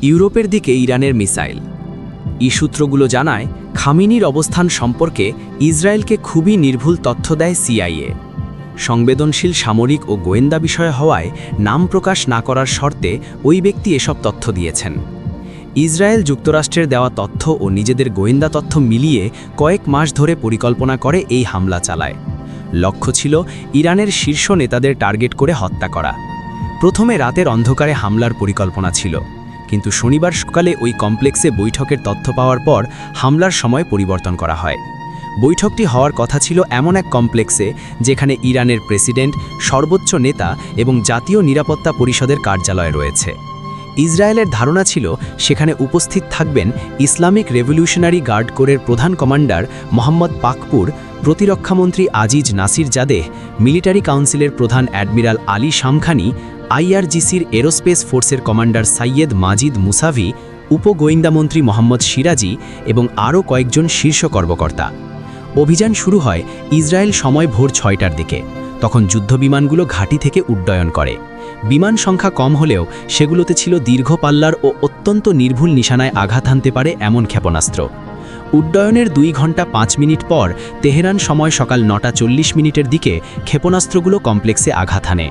ইউরোপের দিকে ইরানের মিসাইল। সূত্রগুলো জানায় খামেনির অবস্থান সম্পর্কে ইসরায়েলকে খুবই নির্ভুল তথ্য দেয় সিআইএ। সংবেদনশীল সামরিক ও গোয়েন্দা বিষয় হওয়ায় নাম প্রকাশ না করার শর্তে ওই ব্যক্তি এসব তথ্য দিয়েছেন। ইসরায়েল যুক্তরাষ্ট্রের দেওয়া তথ্য ও নিজেদের গোয়েন্দা তথ্য মিলিয়ে কয়েক মাস ধরে পরিকল্পনা করে এই হামলা চালায়। লক্ষ্য ছিল ইরানের শীর্ষ নেতাদের টার্গেট করে হত্যা করা। প্রথমে রাতের অন্ধকারে হামলার পরিকল্পনা ছিল, কিন্তু শনিবার সকালে ওই কমপ্লেক্সে বৈঠকের তথ্য পাওয়ার পর হামলার সময় পরিবর্তন করা হয়। বৈঠকটি হওয়ার কথা ছিল এমন এক কমপ্লেক্সে যেখানে ইরানের প্রেসিডেন্ট, সর্বোচ্চ নেতা এবং জাতীয় নিরাপত্তা পরিষদের কার্যালয় রয়েছে। ইসরায়েলের ধারণা ছিল সেখানে উপস্থিত থাকবেন ইসলামিক রেভলিউশনারি গার্ড কোরের প্রধান কমান্ডার মোহাম্মদ পাকপুর, প্রতিরক্ষামন্ত্রী আজিজ নাসির জাদেহ, মিলিটারি কাউন্সিলের প্রধান অ্যাডমিরাল আলী শামখানি, আইআরজিসির এরোস্পেস ফোর্সের কমান্ডার সাইয়েদ মাজিদ মুসাভি, উপগোয়েন্দামন্ত্রী মোহাম্মদ সিরাজি এবং আরও কয়েকজন শীর্ষ কর্মকর্তা। অভিযান শুরু হয় ইসরায়েল সময় ভোর 6টার দিকে। তখন যুদ্ধবিমানগুলো ঘাঁটি থেকে উড্ডয়ন করে। বিমান সংখ্যা কম হলেও সেগুলোতে ছিল দীর্ঘ পাল্লার ও অত্যন্ত নির্ভুল নিশানায় আঘাত হানতে পারে এমন ক্ষেপণাস্ত্র। উড্ডয়নের 2 ঘন্টা 5 মিনিট পর তেহরান সময় সকাল 9:40 দিকে ক্ষেপণাস্ত্রগুলো কমপ্লেক্সে আঘাত হানে।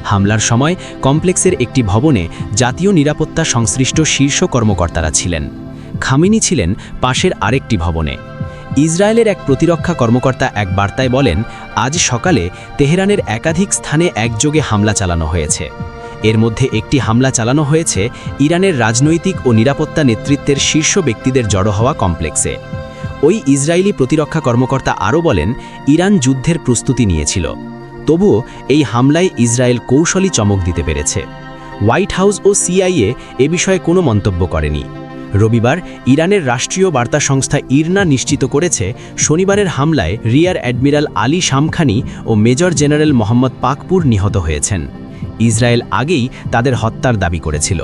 হামলার সময় কমপ্লেক্সের একটি ভবনে জাতীয় নিরাপত্তা সংশ্লিষ্ট শীর্ষ কর্মকর্তারা ছিলেন। খামেনি ছিলেন পাশের আরেকটি ভবনে। ইসরায়েলের এক প্রতিরক্ষা কর্মকর্তা এক বার্তায় বলেন, আজ সকালে তেহরানের একাধিক স্থানে একযোগে হামলা চালানো হয়েছে। এর মধ্যে একটি হামলা চালানো হয়েছে ইরানের রাজনৈতিক ও নিরাপত্তা নেতৃত্বের শীর্ষ ব্যক্তিদের জড়ো হওয়া কমপ্লেক্সে। ওই ইসরায়েলি প্রতিরক্ষা কর্মকর্তা আরও বলেন, ইরান যুদ্ধের প্রস্তুতি নিয়েছিল। তবুও এই হামলায় ইসরায়েল কৌশলী চমক দিতে পেরেছে। হোয়াইট হাউস ও সিআইএ এ বিষয়ে কোনো মন্তব্য করেনি। রবিবার ইরানের রাষ্ট্রীয় বার্তা সংস্থা ইরনা নিশ্চিত করেছে, শনিবারের হামলায় রিয়ার অ্যাডমিরাল আলী শামখানি ও মেজর জেনারেল মোহাম্মদ পাকপুর নিহত হয়েছেন। ইসরায়েল আগেই তাদের হত্যার দাবি করেছিল।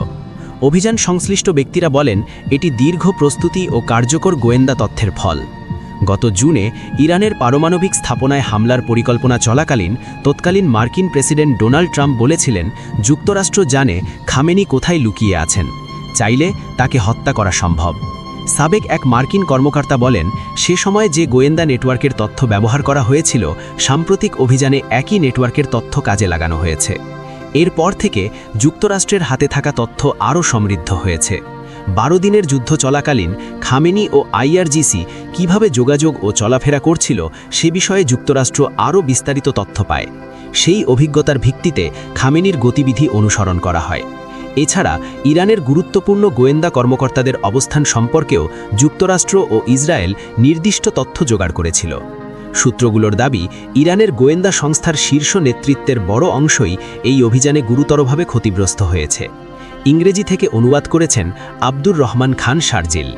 অভিযান সংশ্লিষ্ট ব্যক্তিরা বলেন, এটি দীর্ঘ প্রস্তুতি ও কার্যকর গোয়েন্দা তথ্যের ফল। গত জুনে ইরানের পারমাণবিক স্থাপনায় হামলার পরিকল্পনা চলাকালীন তৎকালীন মার্কিন প্রেসিডেন্ট ডোনাল্ড ট্রাম্প বলেছিলেন, যুক্তরাষ্ট্র জানে খামেনি কোথায় লুকিয়ে আছেন, চাইলে তাকে হত্যা করা সম্ভব। সাবেক এক মার্কিন কর্মকর্তা বলেন, সে সময় যে গোয়েন্দা নেটওয়ার্কের তথ্য ব্যবহার করা হয়েছিল, সাম্প্রতিক অভিযানে একই নেটওয়ার্কের তথ্য কাজে লাগানো হয়েছে। এরপর থেকে যুক্তরাষ্ট্রের হাতে থাকা তথ্য আরও সমৃদ্ধ হয়েছে। 12 দিনের যুদ্ধ চলাকালীন খামেনি ও আইআরজিসি কিভাবে যোগাযোগ ও চলাফেরা করছিল সে বিষয়ে যুক্তরাষ্ট্র আরও বিস্তারিত তথ্য পায়। সেই অভিজ্ঞতার ভিত্তিতে খামেনির গতিবিধি অনুসরণ করা হয়। এছাড়া ইরানের গুরুত্বপূর্ণ গোয়েন্দা কর্মকর্তাদের অবস্থান সম্পর্কেও যুক্তরাষ্ট্র ও ইসরায়েল নির্দিষ্ট তথ্য জোগাড় করেছিল। সূত্রগুলোর দাবি, ইরানের গোয়েন্দা সংস্থার শীর্ষ নেতৃত্বের বড় অংশই এই অভিযানে গুরুতরভাবে ক্ষতিগ্রস্ত হয়েছে। ইংরেজি থেকে অনুবাদ করেছেন আব্দুর রহমান খান শারজিল।